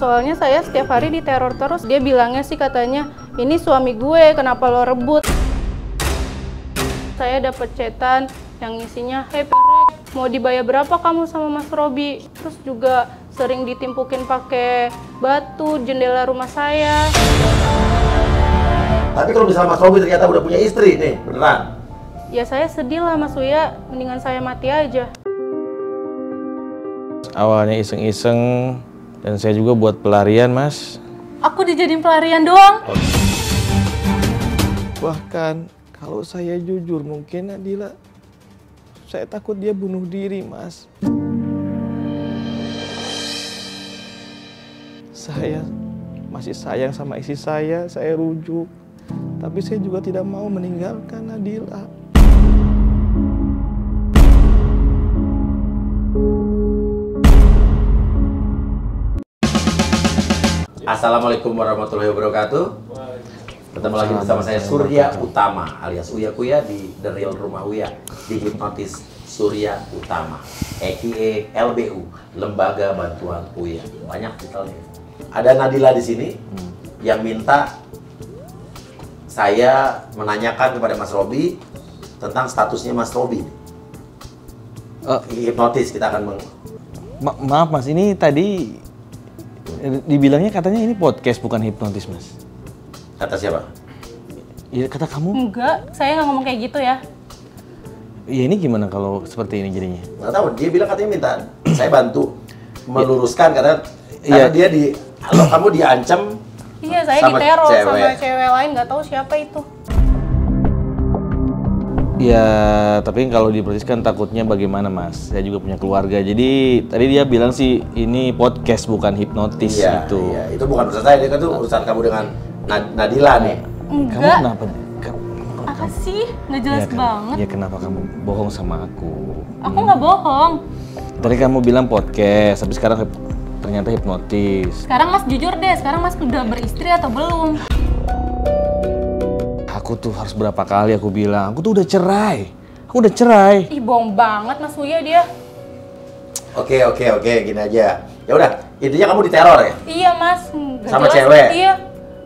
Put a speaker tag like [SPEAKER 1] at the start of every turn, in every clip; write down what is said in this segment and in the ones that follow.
[SPEAKER 1] Soalnya saya setiap hari diteror terus. Dia bilangnya sih katanya, ini suami gue, kenapa lo rebut? Saya dapet chatan yang isinya, "Hey Perek, mau dibayar berapa kamu sama Mas Robi?" Terus juga sering ditimpukin pakai batu jendela rumah saya.
[SPEAKER 2] Tapi kalau misalnya Mas Robi ternyata udah punya istri nih, beneran?
[SPEAKER 1] Ya saya sedih lah Mas Uya, mendingan saya mati aja.
[SPEAKER 3] Awalnya iseng-iseng dan saya juga buat pelarian, Mas.
[SPEAKER 1] Aku dijadiin pelarian doang.
[SPEAKER 3] Bahkan kalau saya jujur mungkin Nadila, saya takut dia bunuh diri, Mas. Saya masih sayang sama istri saya rujuk. Tapi saya juga tidak mau meninggalkan Nadila.
[SPEAKER 2] Assalamualaikum warahmatullahi wabarakatuh. Ketemu lagi bersama saya Surya Utama alias Uya Kuya di The Real Rumah Uya, di Hipnotis Surya Utama aka LBU, Lembaga Bantuan Uya. Banyak detailnya. Ada Nadila di sini yang minta saya menanyakan kepada Mas Robi tentang statusnya Mas Robi. Hipnotis kita akan
[SPEAKER 3] Maaf Mas, ini tadi dibilangnya katanya ini podcast bukan hipnotis, Mas.
[SPEAKER 2] Kata siapa?
[SPEAKER 3] Ya kata kamu.
[SPEAKER 1] Enggak, saya nggak ngomong kayak gitu ya.
[SPEAKER 3] Ya ini gimana kalau seperti ini jadinya?
[SPEAKER 2] Nggak tahu, dia bilang katanya minta saya bantu meluruskan karena dia kalau kamu diancam.
[SPEAKER 1] Iya, saya
[SPEAKER 2] sama
[SPEAKER 1] diteror
[SPEAKER 2] cewek.
[SPEAKER 1] sama cewek lain, nggak tahu siapa itu.
[SPEAKER 3] Ya, tapi kalau dihipnotis kan takutnya bagaimana, Mas? Saya juga punya keluarga. Jadi tadi dia bilang sih ini podcast bukan hipnotis gitu.
[SPEAKER 2] Iya, itu bukan urusan saya, itu kan urusan kamu dengan Nadila nih.
[SPEAKER 1] Enggak.
[SPEAKER 3] Kamu kenapa?
[SPEAKER 1] Apa sih? Nggak jelas banget.
[SPEAKER 3] Ya kenapa kamu bohong sama aku?
[SPEAKER 1] Aku nggak bohong.
[SPEAKER 3] Tadi kamu bilang podcast, tapi sekarang ternyata hipnotis.
[SPEAKER 1] Sekarang Mas jujur deh, sekarang Mas udah beristri atau belum?
[SPEAKER 3] Aku tuh harus berapa kali aku bilang, aku tuh udah cerai. Aku udah cerai.
[SPEAKER 1] Ih, bohong banget Mas Uya dia.
[SPEAKER 2] Oke, gini aja. Ya udah, intinya kamu diteror ya?
[SPEAKER 1] Iya Mas. Nggak
[SPEAKER 2] Sama
[SPEAKER 1] jelas.
[SPEAKER 2] cewek?
[SPEAKER 1] Iya.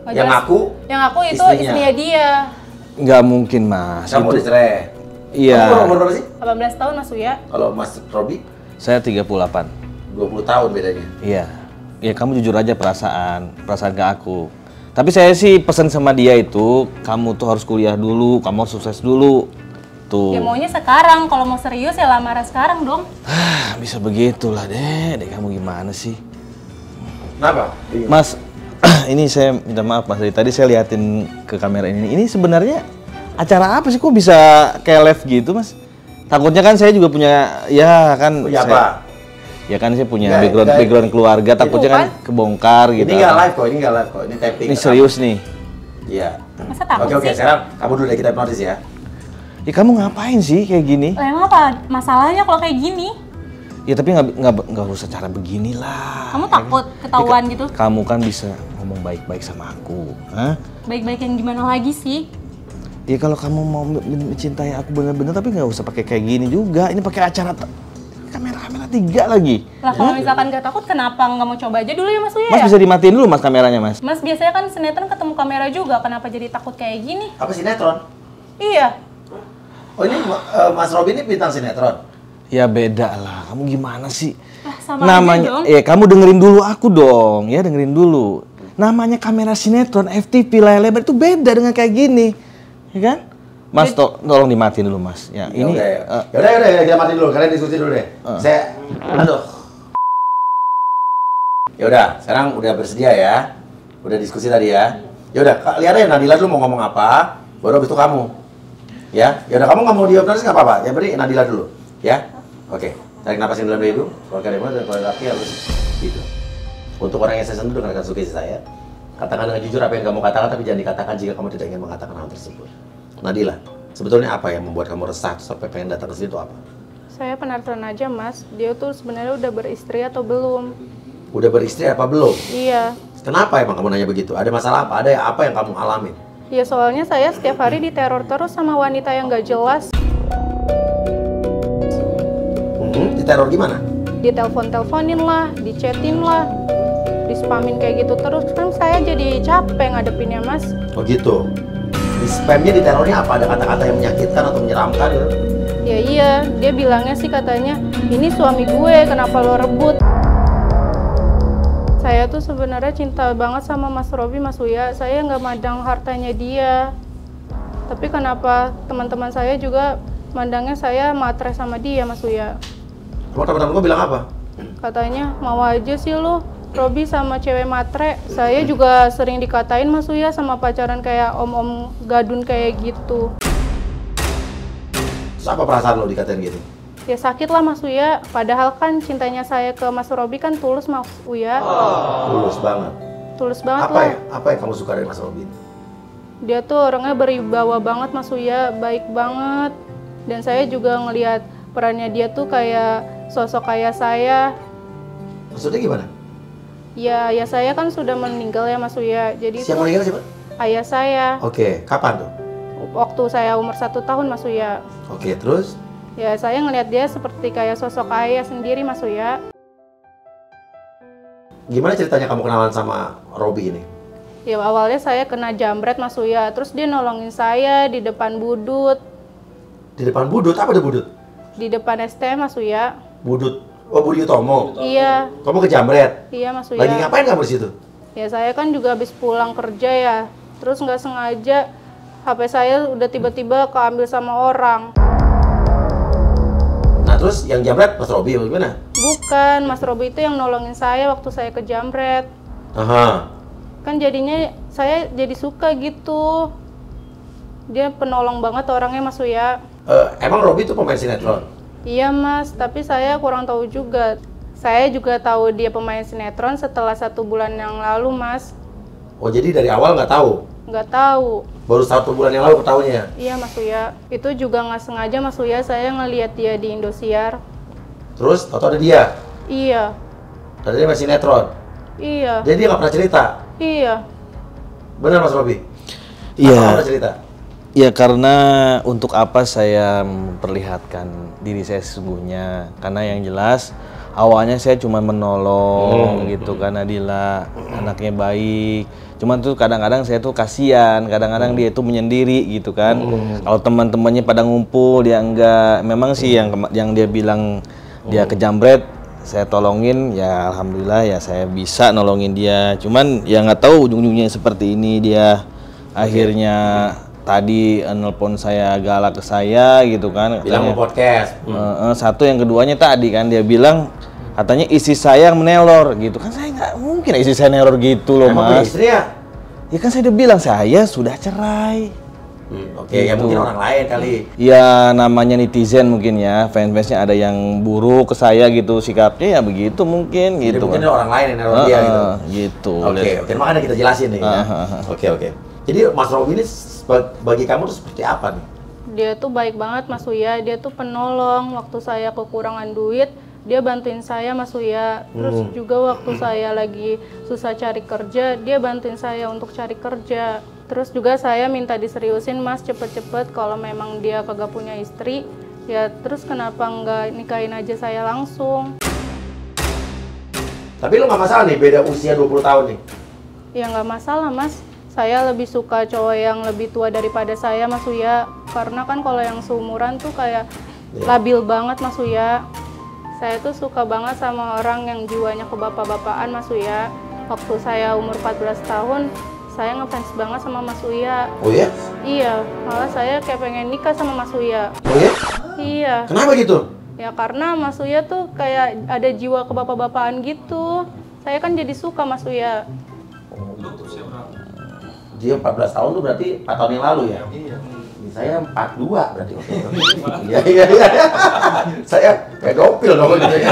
[SPEAKER 1] Nggak
[SPEAKER 2] Yang
[SPEAKER 1] jelas.
[SPEAKER 2] ngaku?
[SPEAKER 1] Yang aku itu
[SPEAKER 2] istrinya.
[SPEAKER 1] istrinya dia.
[SPEAKER 3] Nggak mungkin, Mas.
[SPEAKER 2] Kamu udah cerai?
[SPEAKER 3] Iya.
[SPEAKER 2] Kamu umur berapa sih?
[SPEAKER 1] 18 tahun Mas Uya.
[SPEAKER 2] Kalau Mas Robi?
[SPEAKER 3] Saya 38.
[SPEAKER 2] 20 tahun bedanya.
[SPEAKER 3] Iya. Ya kamu jujur aja perasaan ke aku. Tapi saya sih pesan sama dia itu, kamu tuh harus kuliah dulu, kamu harus sukses dulu. Tuh.
[SPEAKER 1] Ya maunya sekarang, kalau mau serius ya lamaran sekarang dong.
[SPEAKER 3] Bisa begitulah, Dek kamu gimana sih?
[SPEAKER 2] Kenapa?
[SPEAKER 3] Mas, ini saya minta maaf Mas, dari tadi saya liatin ke kamera ini. Ini sebenarnya acara apa sih, kok bisa kayak live gitu Mas? Takutnya kan saya juga punya, ya kan.
[SPEAKER 2] Punya
[SPEAKER 3] saya,
[SPEAKER 2] apa?
[SPEAKER 3] Ya kan saya punya background keluarga, takutnya kan kebongkar gitu.
[SPEAKER 2] Ini nggak live kok, ini taping.
[SPEAKER 3] Ini serius nih.
[SPEAKER 2] Iya.
[SPEAKER 1] Masa takut
[SPEAKER 2] Oke,
[SPEAKER 1] sih?
[SPEAKER 2] sekarang kamu dulu deh, kita hipnotis ya.
[SPEAKER 3] Ya kamu ngapain sih kayak gini?
[SPEAKER 1] Lah emang apa masalahnya kalau kayak gini?
[SPEAKER 3] Ya tapi nggak usah cara beginilah.
[SPEAKER 1] Kamu takut ketahuan
[SPEAKER 3] Ya,
[SPEAKER 1] gitu?
[SPEAKER 3] Kamu kan bisa ngomong baik-baik sama aku, hah?
[SPEAKER 1] Baik-baik yang gimana lagi sih?
[SPEAKER 3] Ya kalau kamu mau mencintai aku bener-bener, tapi nggak usah pakai kayak gini juga. Ini pakai acara kamera 3 lagi.
[SPEAKER 1] Lah kalau misalkan gak takut, kenapa nggak mau coba aja dulu ya Mas Uya?
[SPEAKER 3] Mas bisa dimatiin dulu Mas kameranya Mas.
[SPEAKER 1] Mas biasanya kan sinetron ketemu kamera juga, kenapa jadi takut kayak gini?
[SPEAKER 2] Apa sinetron?
[SPEAKER 1] Iya.
[SPEAKER 2] Oh ini Mas Robi ini bintang sinetron?
[SPEAKER 3] Ya beda lah, kamu gimana sih?
[SPEAKER 1] Lah sama
[SPEAKER 3] Namanya,
[SPEAKER 1] aja dong.
[SPEAKER 3] kamu dengerin dulu aku dong, ya dengerin dulu. Namanya kamera sinetron, FTV, layar lebar itu beda dengan kayak gini, ya kan? Mas, tolong dimatiin dulu Mas. Ya, ini.
[SPEAKER 2] Yaudah, kita matiin dulu. Kalian diskusi dulu deh. Aduh. Yaudah, sekarang udah bersedia ya. Udah diskusi tadi ya. Yaudah, lihat aja Nadila dulu mau ngomong apa. Baru habis itu kamu. Ya, yaudah kamu nggak mau dihipnotis nggak apa-apa. Ya beri Nadila dulu. Ya, oke. Tarik napasin dalam dulu. Keluarga demo dan keluarga laki harus gitu. Untuk orang yang saya sentuh dengarkan sugesti saya. Katakan dengan jujur apa yang kamu katakan, tapi jangan dikatakan jika kamu tidak ingin mengatakan hal tersebut. Nadila, sebetulnya apa yang membuat kamu resah sampai pengen datang ke sini itu apa?
[SPEAKER 1] Saya penasaran aja Mas, dia tuh sebenarnya udah beristri atau belum?
[SPEAKER 2] Udah beristri apa belum?
[SPEAKER 1] Iya.
[SPEAKER 2] Kenapa emang kamu nanya begitu? Ada masalah apa? Ada apa yang kamu alamin?
[SPEAKER 1] Ya soalnya saya setiap hari diteror terus sama wanita yang gak jelas.
[SPEAKER 2] Diteror gimana?
[SPEAKER 1] Ditelepon-teleponin lah, dichatin lah. Di-spamin kayak gitu terus, kan saya jadi capek ngadepinnya, Mas.
[SPEAKER 2] Oh gitu. Di spamnya, di terornya apa? Ada kata-kata yang menyakitkan atau menyeramkan gitu?
[SPEAKER 1] Ya iya, dia bilangnya sih katanya, ini suami gue, kenapa lo rebut? Saya tuh sebenarnya cinta banget sama Mas Robi, Mas Uya. Saya nggak mandang hartanya dia. Tapi kenapa teman-teman saya juga mandangnya saya matre sama dia, Mas Uya?
[SPEAKER 2] Emang teman-teman gue bilang apa?
[SPEAKER 1] Katanya, mau aja sih lo, Robi sama cewek matre. Saya juga sering dikatain, Mas Uya, sama pacaran kayak om-om gadun kayak gitu.
[SPEAKER 2] Terus apa perasaan lo dikatain gitu?
[SPEAKER 1] Ya sakit lah, Mas Uya. Padahal kan cintanya saya ke Mas Robi kan tulus, Mas Uya.
[SPEAKER 2] Tulus banget.
[SPEAKER 1] Tulus banget
[SPEAKER 2] Apa
[SPEAKER 1] lah.
[SPEAKER 2] ya? Apa yang kamu suka dari Mas Robi?
[SPEAKER 1] Dia tuh orangnya berwibawa banget, Mas Uya. Baik banget. Dan saya juga ngelihat perannya dia tuh kayak sosok ayah saya.
[SPEAKER 2] Maksudnya gimana?
[SPEAKER 1] Ya, ayah saya kan sudah meninggal ya, Mas Uya. Jadi
[SPEAKER 2] Siapa
[SPEAKER 1] tuh
[SPEAKER 2] meninggal siapa?
[SPEAKER 1] ayah saya.
[SPEAKER 2] Oke, kapan tuh?
[SPEAKER 1] Waktu saya umur 1 tahun, Mas Uya.
[SPEAKER 2] Oke, terus?
[SPEAKER 1] Ya, saya ngelihat dia seperti kayak sosok ayah sendiri, Mas Uya.
[SPEAKER 2] Gimana ceritanya kamu kenalan sama Robi ini?
[SPEAKER 1] Ya, awalnya saya kena jambret, Mas Uya. Terus dia nolongin saya di depan budut.
[SPEAKER 2] Di depan budut? Apa ada budut?
[SPEAKER 1] Di depan STM, Mas Uya.
[SPEAKER 2] Budut? Oh, Budi Utomo?
[SPEAKER 1] Iya,
[SPEAKER 2] Kamu kejamret?
[SPEAKER 1] iya, Mas Uya.
[SPEAKER 2] Lagi ngapain kamu di situ?
[SPEAKER 1] Ya, saya kan juga habis pulang kerja ya. Terus nggak sengaja HP saya udah tiba-tiba keambil sama orang.
[SPEAKER 2] Nah, terus yang jamret Mas Robi gimana?
[SPEAKER 1] Bukan, Mas Robi itu yang nolongin saya waktu saya kejamret.
[SPEAKER 2] Aha.
[SPEAKER 1] Kan jadinya saya jadi suka gitu. Dia penolong banget orangnya, Mas Uya.
[SPEAKER 2] Emang Robi itu pemain sinetron?
[SPEAKER 1] Iya, Mas, tapi saya kurang tahu juga. Saya juga tahu dia pemain sinetron setelah 1 bulan yang lalu, Mas.
[SPEAKER 2] Oh, jadi dari awal nggak tahu?
[SPEAKER 1] Nggak tahu.
[SPEAKER 2] Baru 1 bulan yang lalu ketahunya?
[SPEAKER 1] Iya, Mas Uya. Itu juga nggak sengaja, Mas Uya, saya ngelihat dia di Indosiar.
[SPEAKER 2] Terus, tau ada dia?
[SPEAKER 1] Iya,
[SPEAKER 2] Ada dia main sinetron?
[SPEAKER 1] iya,
[SPEAKER 2] Jadi dia nggak pernah cerita?
[SPEAKER 1] iya.
[SPEAKER 2] Benar Mas Robi?
[SPEAKER 3] Iya.
[SPEAKER 2] Apa nggak pernah cerita?
[SPEAKER 3] Ya karena untuk apa saya memperlihatkan diri saya sesungguhnya? Karena yang jelas awalnya saya cuma menolong gitu kan, Nadila anaknya baik. Cuman tuh kadang-kadang saya tuh kasihan, kadang-kadang dia itu menyendiri gitu kan. Kalau teman-temannya pada ngumpul dia enggak. Memang sih yang dia bilang dia kejamret, saya tolongin ya alhamdulillah ya saya bisa nolongin dia. Cuman ya nggak tahu ujung-ujungnya seperti ini dia akhirnya tadi nelpon saya galak ke saya gitu kan.
[SPEAKER 2] Bilang mau podcast.
[SPEAKER 3] Satu yang keduanya tadi kan dia bilang katanya istri saya yang menelor gitu kan, saya nggak mungkin istri saya neror gitu loh.
[SPEAKER 2] Emang punya
[SPEAKER 3] Mas.
[SPEAKER 2] istri ya?
[SPEAKER 3] Ya kan saya udah bilang saya sudah cerai.
[SPEAKER 2] Oke, ya
[SPEAKER 3] Gitu.
[SPEAKER 2] mungkin orang lain kali.
[SPEAKER 3] Ya namanya netizen mungkin ya, fans-fansnya ada yang buruk ke saya gitu sikapnya ya begitu mungkin
[SPEAKER 2] Jadi
[SPEAKER 3] gitu.
[SPEAKER 2] mungkin ada orang lain yang neror dia gitu.
[SPEAKER 3] Gitu.
[SPEAKER 2] Oke, makanya kita jelasin nih ya. Oke. Jadi Mas Robi ini bagi kamu tuh seperti apa nih?
[SPEAKER 1] Dia tuh baik banget, Mas Uya. Dia tuh penolong waktu saya kekurangan duit. Dia bantuin saya, Mas Uya. Terus juga waktu saya lagi susah cari kerja, dia bantuin saya untuk cari kerja. Terus juga saya minta diseriusin, Mas, cepet-cepet kalau memang dia kagak punya istri. Ya terus kenapa nggak nikahin aja saya langsung?
[SPEAKER 2] Tapi lu nggak masalah nih beda usia 20 tahun nih?
[SPEAKER 1] Ya nggak masalah, Mas. Saya lebih suka cowok yang lebih tua daripada saya, Mas Uya. Karena kan kalau yang seumuran tuh kayak labil banget, Mas Uya. Saya tuh suka banget sama orang yang jiwanya kebapak-bapakan, Mas Uya. Waktu saya umur 14 tahun, saya ngefans banget sama Mas Uya.
[SPEAKER 2] Oh ya?
[SPEAKER 1] Iya, malah saya kayak pengen nikah sama Mas Uya.
[SPEAKER 2] Oh ya?
[SPEAKER 1] Iya,
[SPEAKER 2] Kenapa gitu?
[SPEAKER 1] ya karena Mas Uya tuh kayak ada jiwa kebapak-bapakan gitu. Saya kan jadi suka Mas Uya.
[SPEAKER 2] Dia 14 tahun tuh berarti 4 tahun yang lalu ya? Iya. Saya 42 berarti waktu itu. Iya. Saya pedofil dong gitu ya.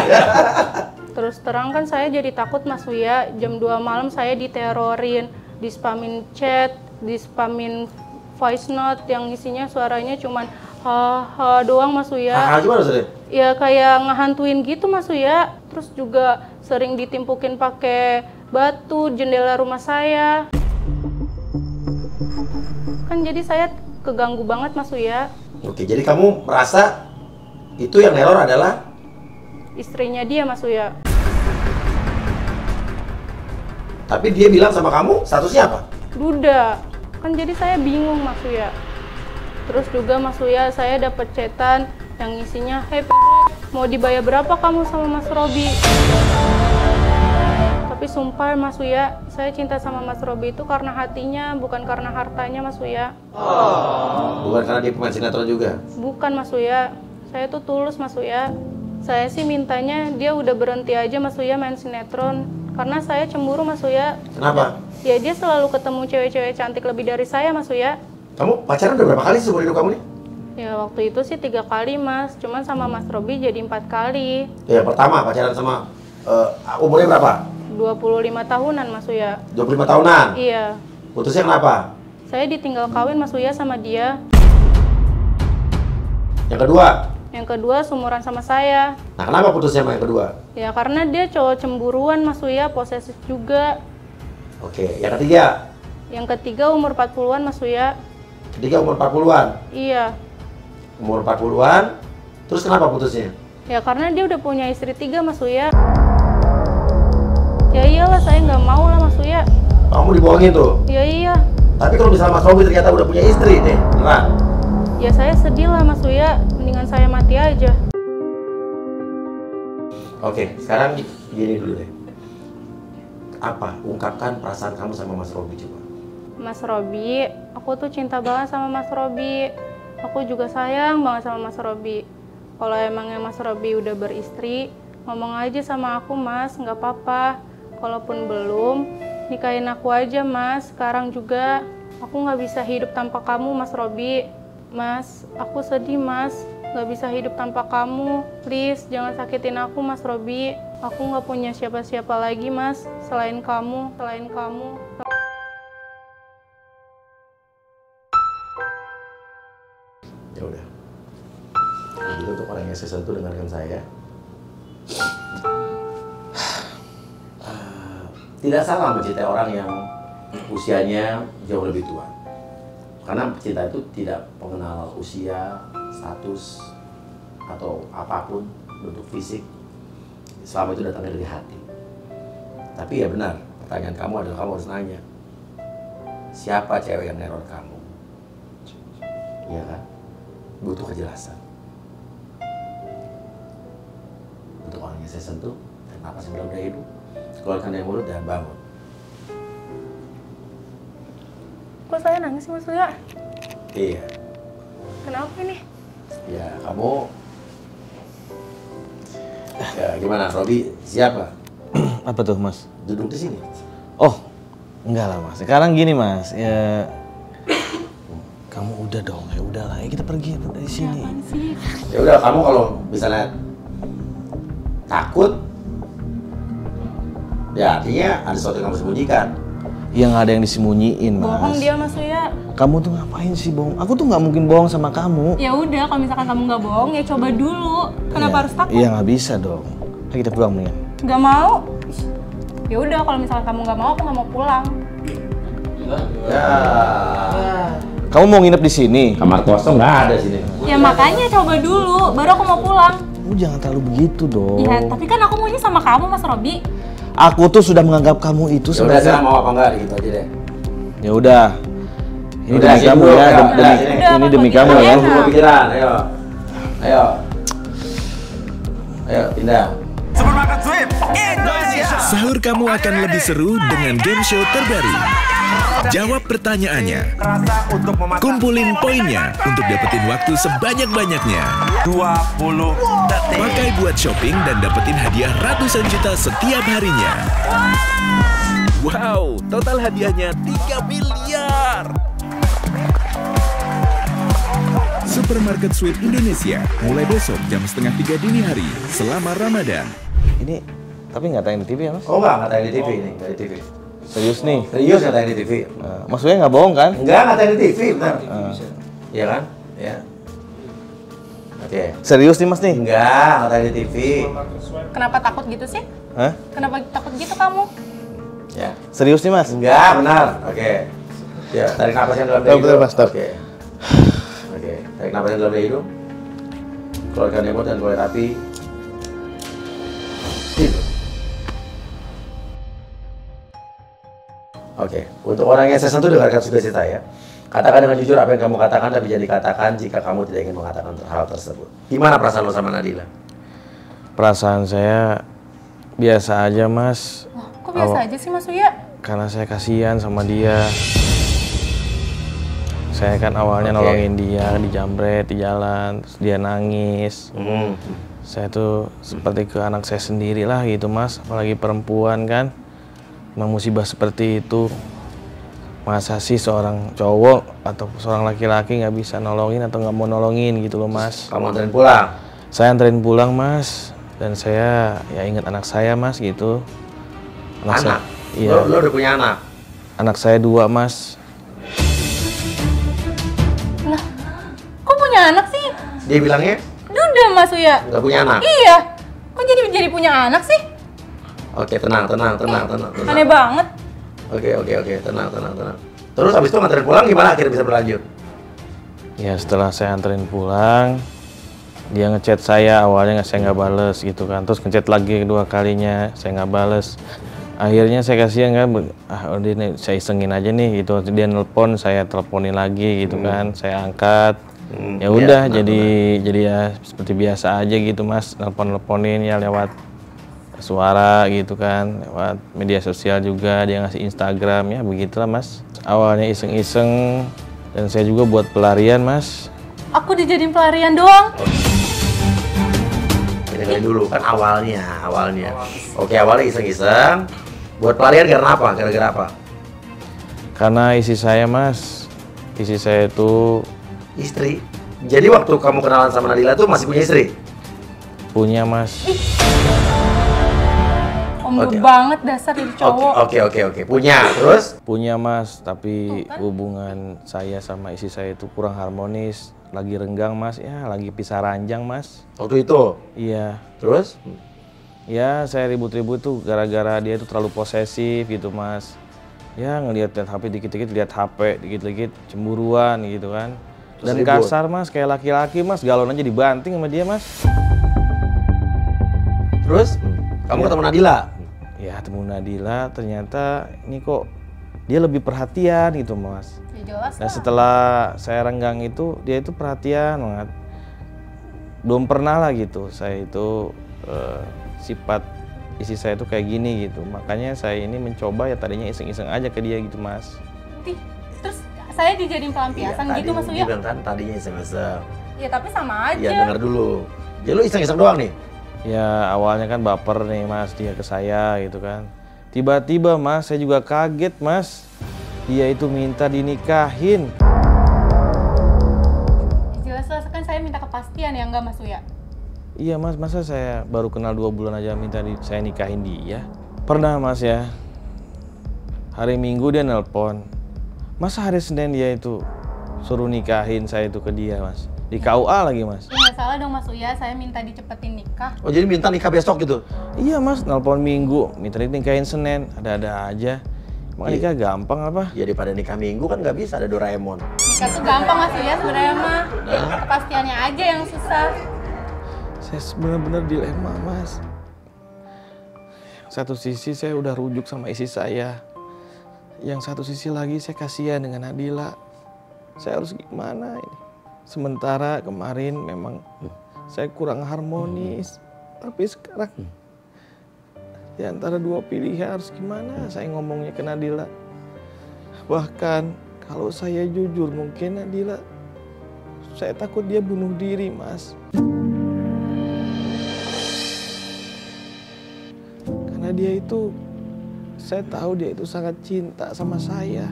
[SPEAKER 1] Terus terang kan saya jadi takut, Mas Uya. Jam 2 malam saya diterorin, dispamin chat, dispamin voice note yang isinya suaranya cuman ha doang, Mas Uya.
[SPEAKER 2] Gimana sih?
[SPEAKER 1] Ya kayak ngehantuin gitu, Mas Uya. Terus juga sering ditimpukin pakai batu jendela rumah saya. Kan jadi saya keganggu banget, Mas Uya.
[SPEAKER 2] Oke, jadi kamu merasa itu yang neror adalah
[SPEAKER 1] Istrinya dia, Mas Uya.
[SPEAKER 2] Tapi dia bilang sama kamu statusnya apa?
[SPEAKER 1] Duda. Kan jadi saya bingung Mas Uya. Terus juga Mas Uya, saya dapat chatan yang isinya, "Hey Pere, mau dibayar berapa kamu sama Mas Robi?" Tapi sumpah Mas Uya, saya cinta sama Mas Robi itu karena hatinya, bukan karena hartanya Mas Uya.
[SPEAKER 2] Bukan karena dia pemain sinetron juga?
[SPEAKER 1] Bukan Mas Uya, saya tuh tulus Mas Uya. Saya sih mintanya dia udah berhenti aja Mas Uya main sinetron. Karena saya cemburu Mas Uya.
[SPEAKER 2] Kenapa?
[SPEAKER 1] Ya dia selalu ketemu cewek-cewek cantik lebih dari saya Mas Uya.
[SPEAKER 2] Kamu pacaran udah berapa kali seumur hidup kamu nih?
[SPEAKER 1] Ya waktu itu sih 3 kali Mas, cuman sama Mas Robi jadi 4 kali.
[SPEAKER 2] Ya pertama pacaran sama umurnya berapa?
[SPEAKER 1] 25 tahunan Mas Uya.
[SPEAKER 2] 25 tahunan?
[SPEAKER 1] Iya.
[SPEAKER 2] Putusnya kenapa?
[SPEAKER 1] Saya ditinggal kawin Mas Uya sama dia.
[SPEAKER 2] Yang kedua?
[SPEAKER 1] Yang kedua sumuran sama saya.
[SPEAKER 2] Nah kenapa putusnya sama yang kedua?
[SPEAKER 1] Ya karena dia cowok cemburuan Mas Uya, posesif juga.
[SPEAKER 2] Oke, yang ketiga?
[SPEAKER 1] Yang ketiga umur 40-an Mas Uya.
[SPEAKER 2] Ketiga umur 40-an?
[SPEAKER 1] Iya.
[SPEAKER 2] Umur 40-an, terus kenapa putusnya?
[SPEAKER 1] Ya karena dia udah punya istri 3 Mas Uya. Ya iyalah, saya nggak mau lah Mas Uya.
[SPEAKER 2] Kamu dibohongin tuh?
[SPEAKER 1] Ya iya.
[SPEAKER 2] Tapi kalau misalnya Mas Robi ternyata udah punya istri nih, beneran?
[SPEAKER 1] Ya saya sedih lah Mas Uya, mendingan saya mati aja.
[SPEAKER 2] Oke, sekarang gini dulu deh. Apa? Ungkapkan perasaan kamu sama Mas Robi coba.
[SPEAKER 1] Mas Robi, aku tuh cinta banget sama Mas Robi. Aku juga sayang banget sama Mas Robi. Kalau emangnya Mas Robi udah beristri, ngomong aja sama aku Mas, nggak apa-apa. Kalaupun belum, nikahin aku aja Mas, sekarang juga. Aku nggak bisa hidup tanpa kamu Mas Robi. Mas, aku sedih Mas, nggak bisa hidup tanpa kamu. Please, jangan sakitin aku Mas Robi. Aku nggak punya siapa-siapa lagi Mas, selain kamu, selain kamu.
[SPEAKER 2] Ya udah. Jadi untuk orang yang sesuatu dengarkan saya. Tidak salah mencintai orang yang usianya jauh lebih tua. Karena cinta itu tidak mengenal usia, status, atau apapun bentuk fisik. Selama itu datangnya dari hati. Tapi ya benar, pertanyaan kamu adalah kamu harus nanya. Siapa cewek yang neror kamu? Iya kan? Butuh kejelasan. Untuk orang yang saya sentuh, dan napas yang dalam hidup, keluarkan dari mulut dan bangun.
[SPEAKER 1] Kok saya nangis sih Mas Uya?
[SPEAKER 2] Iya.
[SPEAKER 1] Kenapa ini?
[SPEAKER 2] Ya kamu. Ya gimana, Robi? Siapa?
[SPEAKER 3] Apa tuh Mas?
[SPEAKER 2] Duduk di sini.
[SPEAKER 3] Oh, enggak lah Mas. Sekarang gini Mas, ya kamu udah dong, ya udahlah, ya kita pergi dari sini.
[SPEAKER 2] Ya udah, kamu kalau misalnya takut, ya artinya ada sesuatu yang kamu sembunyikan.
[SPEAKER 3] Ya nggak ada yang disembunyiin Mas.
[SPEAKER 1] Bohong dia Mas Uya.
[SPEAKER 3] Kamu tuh ngapain sih bohong? Aku tuh nggak mungkin bohong sama kamu.
[SPEAKER 1] Ya udah, kalau misalkan kamu nggak bohong ya coba dulu. Kenapa harus takut?
[SPEAKER 3] Iya nggak bisa dong. Ayo kita pulang mendingan.
[SPEAKER 1] Nggak mau? Ya udah, kalau misalkan kamu nggak mau, aku nggak mau pulang.
[SPEAKER 2] Ya.
[SPEAKER 3] Kamu mau nginep di sini?
[SPEAKER 2] Kamar kosong nggak ada sini.
[SPEAKER 1] Ya makanya coba dulu, baru aku mau pulang.
[SPEAKER 3] Kamu jangan terlalu begitu dong.
[SPEAKER 1] Ya, tapi kan aku maunya sama kamu Mas Robi.
[SPEAKER 3] Aku tuh sudah menganggap kamu itu
[SPEAKER 2] Ya udah, sekarang mau apa enggak gitu aja deh.
[SPEAKER 3] Ya udah. Ini
[SPEAKER 2] Udah,
[SPEAKER 3] demi
[SPEAKER 2] sini
[SPEAKER 3] kamu
[SPEAKER 2] dulu,
[SPEAKER 3] ya,
[SPEAKER 2] udah,
[SPEAKER 3] demi
[SPEAKER 2] udah,
[SPEAKER 3] ini demi kamu ya.
[SPEAKER 2] Kamu semua pikiran, ayo. Ayo. Ayo, pindah.
[SPEAKER 4] Sahur kamu akan lebih seru dengan game show terbaru. Jawab pertanyaannya. Kumpulin poinnya untuk dapetin waktu sebanyak-banyaknya.
[SPEAKER 5] 20 detik.
[SPEAKER 4] Pakai buat shopping dan dapetin hadiah ratusan juta setiap harinya. Wow, total hadiahnya 3 miliar. Supermarket Sweet Indonesia mulai besok jam setengah 3 dini hari selama Ramadan.
[SPEAKER 3] Ini tapi nggak tayang di TV ya Mas?
[SPEAKER 2] Oh enggak tayang di TV ini, nggak di TV.
[SPEAKER 3] Serius nih?
[SPEAKER 2] Serius nggak tayang di TV?
[SPEAKER 3] Maksudnya nggak bohong kan?
[SPEAKER 2] Enggak tayang di TV, benar. Iya kan? Ya. Oke.
[SPEAKER 3] Serius nih Mas nih?
[SPEAKER 2] Enggak tayang di TV.
[SPEAKER 1] Kenapa takut gitu sih?
[SPEAKER 3] Hah?
[SPEAKER 1] Kenapa takut gitu kamu?
[SPEAKER 2] Ya.
[SPEAKER 3] Serius nih Mas?
[SPEAKER 2] Enggak, benar. Oke. Ya, tarik napas yang dalam dari
[SPEAKER 3] Betul, Mas, stop.
[SPEAKER 2] Oke. Oke, tarik napas yang dalam dari hidung. Keluarkan emot dan keluar api. Tidur. Oke, untuk orang yang saya sentuh dengarkan sugesti saya. Katakan dengan jujur apa yang kamu katakan, tapi jangan dikatakan jika kamu tidak ingin mengatakan hal tersebut. Gimana perasaan lo sama Nadila?
[SPEAKER 3] Perasaan saya biasa aja, Mas.
[SPEAKER 1] Loh, kok biasa aja sih Mas Uya?
[SPEAKER 3] Karena saya kasihan sama dia. Saya kan awalnya nolongin dia, dijamret di jalan, terus dia nangis. Saya tuh seperti ke anak saya sendiri lah gitu, Mas. Apalagi perempuan kan. Memang musibah seperti itu. Masa sih seorang cowok atau seorang laki-laki nggak bisa nolongin atau nggak mau nolongin gitu loh, Mas.
[SPEAKER 2] Kamu anterin pulang?
[SPEAKER 3] Saya anterin pulang, Mas. Dan saya ya ingat anak saya, Mas, gitu.
[SPEAKER 2] Anak?
[SPEAKER 3] Saya, iya.
[SPEAKER 2] Lo udah punya anak?
[SPEAKER 3] Anak saya 2, Mas.
[SPEAKER 1] Lah, kok punya anak sih?
[SPEAKER 2] Dia bilangnya
[SPEAKER 1] Udah Mas Uya.
[SPEAKER 2] nggak punya anak?
[SPEAKER 1] Iya. Kok jadi punya anak sih?
[SPEAKER 2] Oke, tenang.
[SPEAKER 1] Aneh banget.
[SPEAKER 2] Oke, tenang. Terus habis itu nganterin pulang gimana akhirnya bisa berlanjut?
[SPEAKER 3] Ya setelah saya anterin pulang, dia ngechat saya, awalnya saya nggak bales gitu kan. Terus ngechat lagi kedua kalinya, saya nggak bales. Akhirnya saya kasihan kan, udah nih, saya isengin aja nih gitu. Dia nelpon, saya teleponin lagi gitu kan. Saya angkat. Ya udah, jadi ya seperti biasa aja gitu, Mas. Nelponin ya lewat suara gitu kan, lewat media sosial juga, dia ngasih Instagram, ya begitulah, Mas. Awalnya iseng-iseng, dan saya juga buat pelarian, Mas.
[SPEAKER 1] Aku dijadiin pelarian doang.
[SPEAKER 2] Ini dulu kan awalnya. Oke, awalnya iseng-iseng. Buat pelarian karena apa? Gara-gara apa?
[SPEAKER 3] Karena isi saya, Mas, isi saya itu
[SPEAKER 2] Istri. Jadi waktu kamu kenalan sama Nadila tuh masih punya istri?
[SPEAKER 3] punya, Mas.
[SPEAKER 1] Banget dasar jadi cowok.
[SPEAKER 2] Oke. Punya, terus?
[SPEAKER 3] Punya, Mas, tapi hubungan saya sama isi saya itu kurang harmonis. Lagi renggang, Mas, ya lagi pisah ranjang, Mas.
[SPEAKER 2] Waktu itu?
[SPEAKER 3] Iya.
[SPEAKER 2] Terus?
[SPEAKER 3] Ya, saya ribut-ribut tuh gara-gara dia itu terlalu posesif gitu, Mas. Ya, ngelihat HP dikit-dikit, lihat HP dikit-dikit, cemburuan gitu kan. Dan
[SPEAKER 2] ribut.
[SPEAKER 3] kasar, Mas, kayak laki-laki, Mas, galon aja dibanting sama dia, Mas.
[SPEAKER 2] Terus? Kamu ketemu Nadila?
[SPEAKER 3] Ya, ketemu Nadila, ternyata ini kok dia lebih perhatian gitu, Mas.
[SPEAKER 1] Ya jelas
[SPEAKER 3] Nah,
[SPEAKER 1] lah.
[SPEAKER 3] setelah saya renggang itu, dia itu perhatian banget. Belum pernah lah gitu, saya itu sifat isi saya itu kayak gini gitu. Makanya saya ini mencoba ya tadinya iseng-iseng aja ke dia gitu, Mas.
[SPEAKER 1] Terus saya dijadiin pelampiasan gitu Mas Uya?
[SPEAKER 2] Dia bilang kan tadinya iseng-iseng.
[SPEAKER 1] Ya tapi sama aja.
[SPEAKER 2] Iya, dengar dulu. Ya lu iseng-iseng doang nih?
[SPEAKER 3] Ya awalnya kan baper nih, Mas, dia ke saya gitu kan. Tiba-tiba, Mas, saya juga kaget, Mas. Dia itu minta dinikahin.
[SPEAKER 1] Jelas-jelas kan saya minta kepastian ya enggak Mas Uya?
[SPEAKER 3] Iya, Mas, masa saya baru kenal 2 bulan aja minta saya nikahin dia? Pernah, Mas, ya. Hari Minggu dia nelpon. Masa hari Senin dia itu suruh nikahin saya itu ke dia, Mas? Di KUA lagi, Mas.
[SPEAKER 1] Ya nggak salah dong Mas Uya, saya minta dicepetin nikah.
[SPEAKER 2] Oh, jadi minta nikah besok gitu?
[SPEAKER 3] Iya, Mas, nelpon Minggu, minta nikahin Senin, ada-ada aja. Emang nikah gampang apa?
[SPEAKER 2] Ya daripada nikah Minggu kan nggak bisa, ada Doraemon.
[SPEAKER 1] Nikah tuh gampang Mas Uya sebenarnya mah. Kepastiannya aja yang susah.
[SPEAKER 3] Saya benar-benar dilema, Mas. Satu sisi saya udah rujuk sama isi saya. Yang satu sisi lagi saya kasihan dengan Nadila. Saya harus gimana ini? Sementara kemarin memang saya kurang harmonis. Tapi sekarang di antara 2 pilihan harus gimana saya ngomongnya ke Nadila. Bahkan kalau saya jujur mungkin Nadila, saya takut dia bunuh diri, Mas. Karena dia itu, saya tahu dia itu sangat cinta sama saya.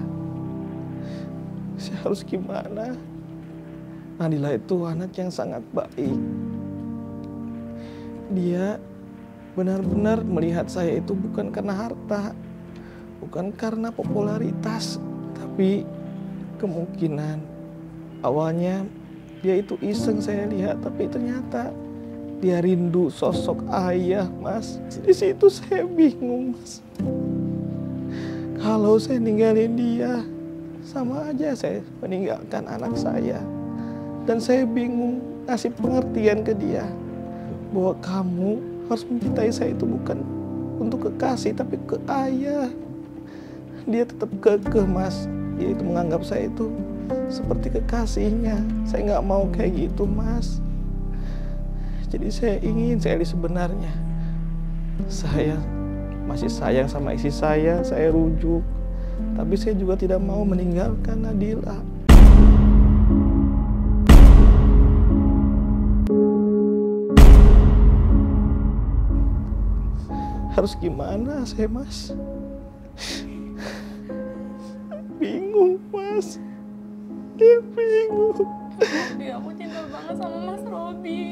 [SPEAKER 3] Saya harus gimana? Nadila itu anak yang sangat baik. Dia benar-benar melihat saya itu bukan karena harta, bukan karena popularitas, tapi kemungkinan awalnya dia itu iseng saya lihat, tapi ternyata dia rindu sosok ayah, Mas. Di situ saya bingung, Mas. Kalau saya ninggalin dia, sama aja saya meninggalkan anak saya. Dan saya bingung ngasih pengertian ke dia bahwa kamu harus mencintai saya itu bukan untuk kekasih tapi ke ayah. dia tetap kekeh, Mas. Dia itu menganggap saya itu seperti kekasihnya. Saya nggak mau kayak gitu, Mas. Jadi saya ingin sebenarnya saya masih sayang sama istri saya rujuk. Tapi saya juga tidak mau meninggalkan Nadila. Harus gimana saya, Mas? Bingung, Mas. Dia bingung.
[SPEAKER 1] Aku cinta banget sama Mas Robi.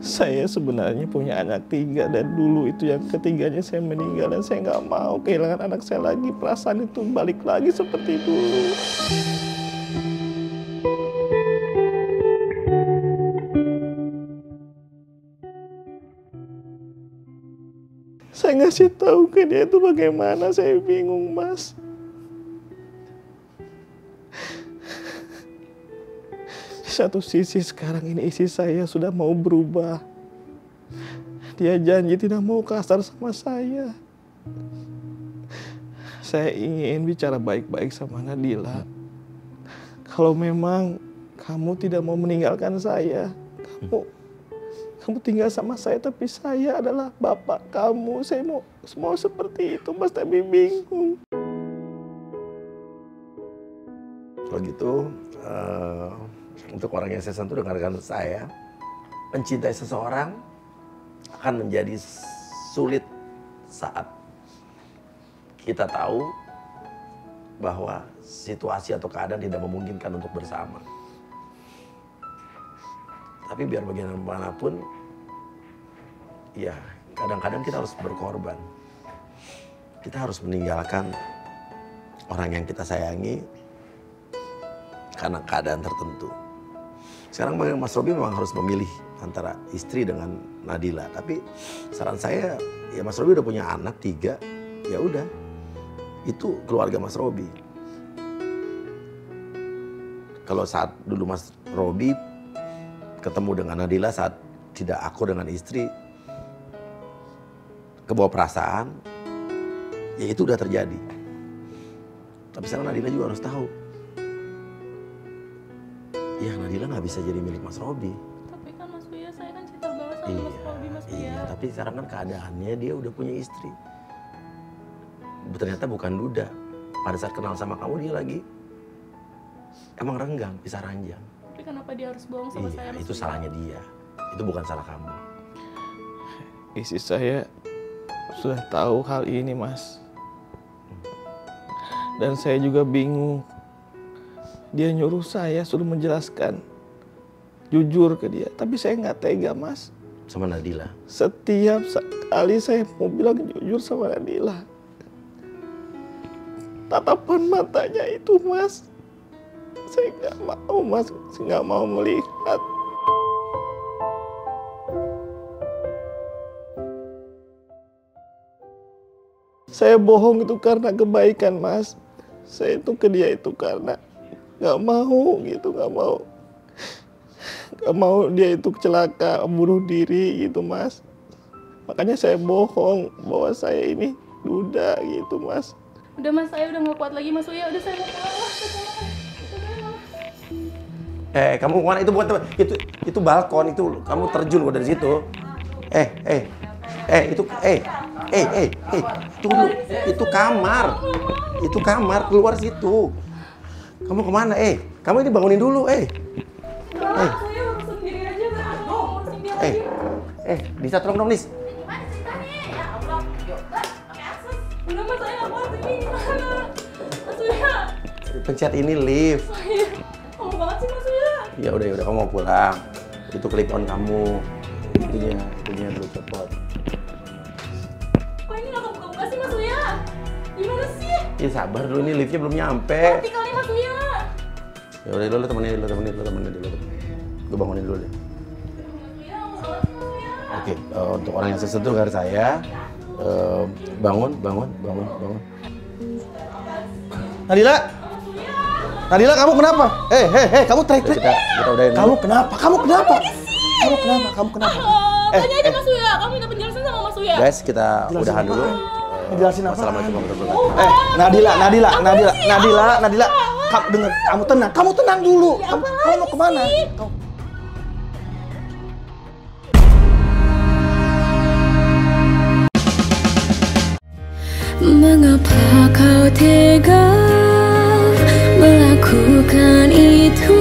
[SPEAKER 3] Saya sebenarnya punya anak 3 dan dulu itu yang ketiganya saya meninggal dan saya nggak mau kehilangan anak saya lagi. Perasaan itu balik lagi seperti dulu. Saya ngasih tahu ke dia itu bagaimana, saya bingung, Mas. Di satu sisi sekarang ini istri saya sudah mau berubah. Dia janji tidak mau kasar sama saya. Saya ingin bicara baik-baik sama Nadila. Kalau memang kamu tidak mau meninggalkan saya, kamu tinggal sama saya, tapi saya adalah bapak kamu. Saya mau seperti itu, Mas, tapi bingung.
[SPEAKER 2] Kalau gitu, untuk orang yang saya sentuh, dengarkan saya, mencintai seseorang akan menjadi sulit saat kita tahu bahwa situasi atau keadaan tidak memungkinkan untuk bersama. Tapi biar bagaimanapun, ya kadang-kadang kita harus berkorban. Kita harus meninggalkan orang yang kita sayangi karena keadaan tertentu. Sekarang Mas Robi memang harus memilih antara istri dengan Nadila. Tapi saran saya, ya Mas Robi udah punya anak 3, ya udah, itu keluarga Mas Robi. Kalau saat dulu Mas Robi ketemu dengan Nadila saat tidak akur dengan istri, kebawa perasaan, ya itu udah terjadi. Tapi sekarang Nadila juga harus tahu, ya Nadila nggak bisa jadi milik Mas Robi.
[SPEAKER 1] Tapi kan Mas Buya, saya kan cinta banget sama Mas Robi, Mas Buya.
[SPEAKER 2] Iya, tapi sekarang kan keadaannya dia udah punya istri. Ternyata bukan duda. Pada saat kenal sama kamu dia lagi emang renggang, bisa ranjang.
[SPEAKER 1] Tapi kenapa dia harus bohong sama saya, Mas
[SPEAKER 2] Itu
[SPEAKER 1] Buya?
[SPEAKER 2] salahnya dia. Itu bukan salah kamu.
[SPEAKER 3] Istri saya sudah tahu hal ini, Mas. Dan saya juga bingung. Dia nyuruh saya suruh menjelaskan jujur ke dia, tapi saya nggak tega, Mas.
[SPEAKER 2] Sama Nadila.
[SPEAKER 3] Setiap kali saya mau bilang jujur sama Nadila, tatapan matanya itu, Mas, saya nggak mau, Mas. Saya nggak mau melihat. Saya bohong itu karena kebaikan, Mas. Saya itu ke dia itu karena nggak mau gitu, nggak mau dia itu celaka, bunuh diri gitu, Mas. Makanya saya bohong bahwa saya ini duda gitu, Mas.
[SPEAKER 1] Udah, Mas, saya udah nggak kuat lagi, Mas Buya. Udah, saya mau pulang.
[SPEAKER 2] Kamu kemana? Itu bukan tempat, itu balkon, itu kamu terjun kok dari situ. Tunggu, itu kamar, keluar situ. Kamu kemana? Kamu ini bangunin dulu,
[SPEAKER 1] Saya urus sendiri aja, Mas.
[SPEAKER 2] bisa tolong dong, Nis.
[SPEAKER 1] Gimana ceritanya? Ya Allah, udah, Mas, saya nggak kuat ini. Gimana? Mas Buya.
[SPEAKER 2] Pencet ini lift.
[SPEAKER 1] Lama banget sih, Mas Buya.
[SPEAKER 2] Ya udah, kamu mau pulang. Itu clip on kamu. Itunya dulu copot.
[SPEAKER 1] Kok ini nggak kebuka-buka sih, Mas Buya? Gimana sih?
[SPEAKER 2] Ya sabar dulu, ini liftnya belum nyampe.
[SPEAKER 1] Nanti kali, Mas Buya.
[SPEAKER 2] Ya udah, lu temenin dulu. Gue bangunin dulu deh. Oke, untuk orang yang sesentuh dengan saya, bangun.
[SPEAKER 3] Nadila, kamu kenapa? Kamu teriak.
[SPEAKER 2] Kita udahin.
[SPEAKER 3] Kamu kenapa? Kamu kenapa?
[SPEAKER 1] Tanya aja Mas Buya, kamu minta penjelasan sama Mas Buya.
[SPEAKER 2] Guys, kita udahan dulu.
[SPEAKER 6] Ngejelasin apa?
[SPEAKER 2] Assalamualaikum warahmatullahi wabarakatuh.
[SPEAKER 6] Nadila, kamu dengar, kamu tenang dulu. Kamu mau kemana?
[SPEAKER 7] Mengapa kau tega melakukan itu?